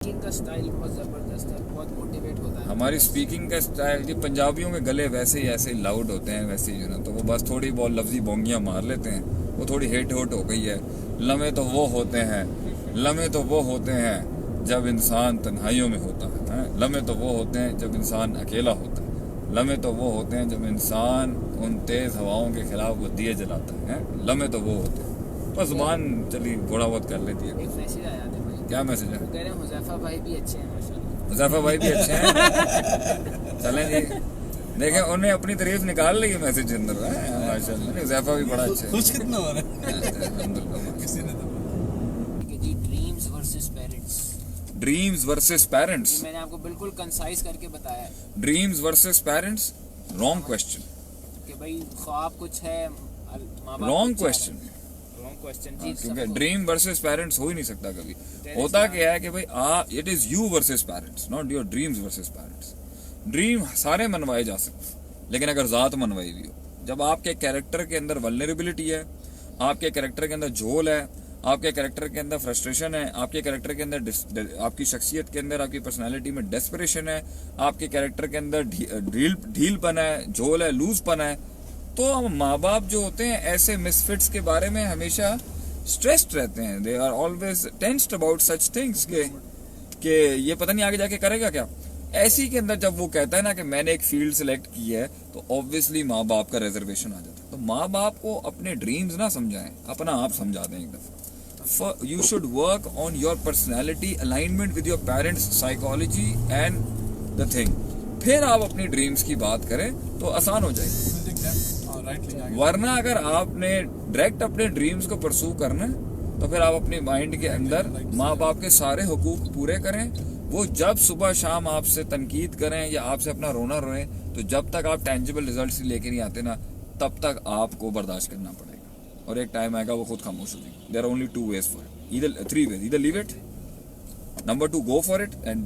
Speaking का style बहुत ज़बरदस्त है, बहुत मोटिवेट होता है। हमारी स्पीकिंग का स्टाइल जी, पंजाबियों के गले वैसे ही ऐसे लाउड होते हैं, वैसे ही तो वो बस थोड़ी बहुत लफ्जी बोंगियाँ मार लेते हैं, वो थोड़ी हेट होट हो गई है। लम्हे तो वो होते हैं, लम्हे तो वो होते हैं जब इंसान तन्हाइयों में होता है। लम्हे तो वो होते हैं जब इंसान अकेला होता है। लम्हे तो वो होते हैं जब इंसान उन तेज़ हवाओं के खिलाफ वो दिए जलाता है। लम्हे तो वो होते हैं। बस जुबान चली थोड़ा बहुत कर लेती है। एक मैसेज आया था भाई। क्या मैसेज है? वो कह रहे हैं हुज़ैफा भाई भी अच्छे हैं माशाल्लाह। हुज़ैफा भाई भी अच्छे हैं। चलें जी, देखें उन्हें अपनी तारीफ निकाल ली है मैसेज के अंदर। माशाल्लाह हुज़ैफा भी बड़ा अच्छा है। खुश कितना हो रहा है? अल्हम्दुलिल्लाह। किसी ने तो ठीक है जी, dreams versus parents. Dreams versus parents. ये मैंने आपको बिल्कुल कंसाइज करके बताया है dreams versus parents, wrong question. कि भाई ख्वाब कुछ है, माँ बाप रॉन्ग क्वेश्चन। रॉन्ग क्वेश्चन जी। क्योंकि सबको- ड्रीम वर्सेस पेरेंट्स हो ही नहीं सकता कभी। होता क्या है कि भाई it is you versus parents, not your dreams versus parents. Dream सारे मनवाए जा सकते हैं, लेकिन अगर ज़ात मनवाई हुई हो, जब आपके कैरेक्टर के अंदर वल्नरेबिलिटी है, आपके कैरेक्टर के अंदर झोल है, आपके कैरेक्टर के अंदर फ्रस्ट्रेशन है, आपके कैरेक्टर के अंदर आपकी शख्सियत के अंदर, आपकी पर्सनैलिटी में डेस्परेशन है, आपके कैरेक्टर के अंदर ढीलपन है, झोल है, लूजपन है, तो हम माँ बाप जो होते हैं ऐसे मिसफिट्स के बारे में हमेशा स्ट्रेस्ड रहते हैं। They are always tensed about such things के ये पता नहीं आगे जाके करेगा क्या। ऐसी के अंदर जब वो कहता है ना कि मैंने एक फील्ड सेलेक्ट की है, तो ऑब्वियसली माँ बाप का रिजर्वेशन आ जाता है। तो माँ बाप को अपने ड्रीम्स ना समझाएं, अपना आप समझा दें एक दफा। You should work on your personality, alignment with your parents, psychology and the thing. फिर आप अपनी ड्रीम्स की बात करें तो आसान हो जाएगी। वरना अगर आपने डायरेक्ट अपने ड्रीम्स को परसू करना है, तो फिर आप अपने माइंड के अंदर माँ बाप के सारे हुकूक पूरे करें। वो जब सुबह शाम आपसे तनकीद करें या आपसे अपना रोना रोएं, तो जब तक आप टेंजिबल रिजल्ट लेके नहीं आते ना, तब तक आपको बर्दाश्त करना पड़ेगा। और एक टाइम आएगा वो खुद खामोश हो जाएगी। There are only 2 ways for it, either 3 ways, either leave it, number 2 go for it, and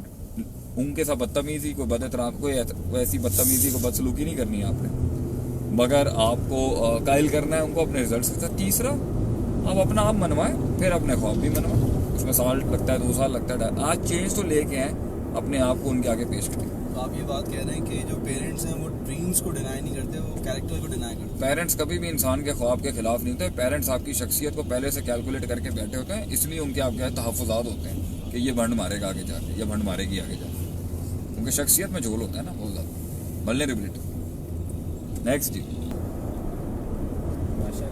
उनके साथ बदतमीजी को कोई ऐसी बदतमीजी को बदसलूकी नहीं करनी है आपने, मगर आपको कायल करना है उनको अपने रिजल्ट के साथ। तीसरा, आप अपना आप मनवाएं, फिर अपने ख्वाब भी मनवाएं। उसमें साल लगता है, 2 साल लगता है। आज चेंज तो लेके आए, अपने आप को उनके आगे पेश करें। तो आप ये बात कह रहे हैं कि जो पेरेंट्स हैं वो ड्रीम्स को डिनाई नहीं करते, वो कैरेक्टर को डिनाई करते हैं। पेरेंट्स कभी भी इंसान के ख्वाब के खिलाफ नहीं होते। पेरेंट्स आपकी शख्सियत को पहले से कैलकुलेट करके बैठे होते हैं, इसलिए उनके आपके तहफ़्फ़ुज़ात होते हैं कि ये भंड मारेगा आगे जाके, ये भंड मारेगी आगे जाके। उनकी शख्सियत में झोल होता है ना बहुत ज़्यादा, वल्नरेबिलिटी। नेक्स्ट जी,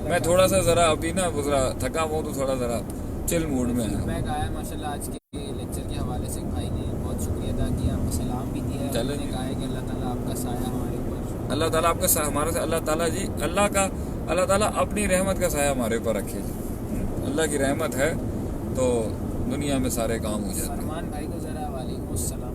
मैं थोड़ा सा ज़रा अभी ना जरा थका हुआ, तो थोड़ा ज़रा चिल मूड में है। मैं आया माशाल्लाह आज के लेक्चर के हवाले से भाई ने बहुत शुक्रिया अदा किया, आपको सलाम भी दिया है। चलें। उन्होंने कहा है कि अल्लाह ताला आपका साया हमारे ऊपर, अल्लाह ताला आपका हमारे से, अल्लाह ताला जी, अल्लाह ताला अपनी रहमत का साया हमारे ऊपर रखे जी। अल्लाह की रहमत है तो दुनिया में सारे काम हो जाते हैं। फरमान भाई को ज़रा वालेकुम अस्सलाम।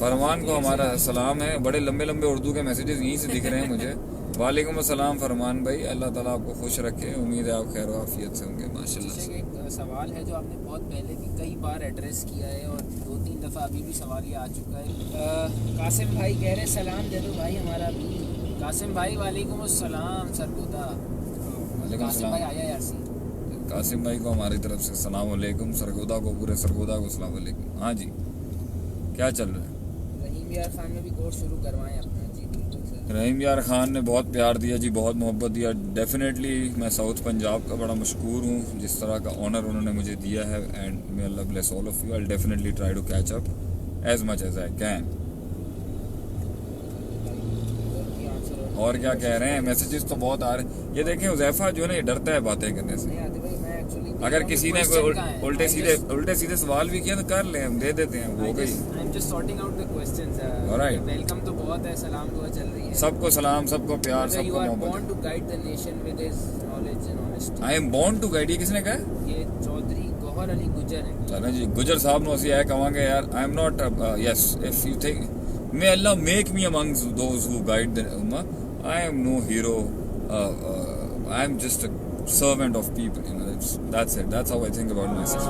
फरमान को हमारा सलाम है। बड़े लंबे लंबे उर्दू के मैसेजेस यहीं से दिख रहे हैं मुझे। वालेकुम अस्सलाम फरमान भाई, अल्लाह ताला आपको खुश रखे। उम्मीद है आप खैर आफियत से होंगे माशाल्लाह जैसे से। एक सवाल है जो आपने बहुत पहले भी कई बार एड्रेस किया है और 2-3 दफ़ा अभी भी सवाल ये आ चुका है। कासिम भाई कह रहे सलाम दे दो भाई हमारा भी। कासिम भाई वालेकुम अस्सलाम सरगोदा। वालेकुम कासिम भाई सलाम। आया यार सी। कासिम भाई को हमारी तरफ से सलाम अलैकुम, सरगोदा को, पूरे सरगोदा को सलाम अलैकुम। हाँ जी, क्या चल रहा है? रहीम यार खान ने भी कोर्स शुरू करवाएं अपना जी। बिल्कुल सर। रहीम यार खान ने बहुत प्यार दिया जी, बहुत मोहब्बत दिया। डेफिनेटली मैं साउथ पंजाब का बड़ा मशकूर हूँ जिस तरह का ऑनर उन्होंने मुझे दिया है। And may Allah bless all of you. I will definitely try to catch up as much as I can. और क्या कह रहे हैं, मैसेजेस तो बहुत आ रहे हैं। ये देखें हुज़ैफा जो है ना, ये डरता है बातें करने से। नहीं आते भाई, मैं एक्चुअली अगर किसी ने कोई उल्टे सीधे सवाल भी किया तो कर ले, हम दे देते हैं, वो गई। I am just sorting out the questions. Alright. Welcome तो बहुत है, सलाम दुआ चल रही है। सबको सलाम, सबको प्यार, यू सबको आर मोहब्बत। Born to guide the nation with his knowledge and honesty. I am born to guide, ये किसने कहा? ये चौधरी गौहर अली गुजर है। चलें जी, गुजर साहब ने उसी आया कहेंगे यार, I am not, yes, if you think may Allah make me amongst those who guide the उम्मह, I am no hero. I am just a servant of people. That's it. That's how I think about myself.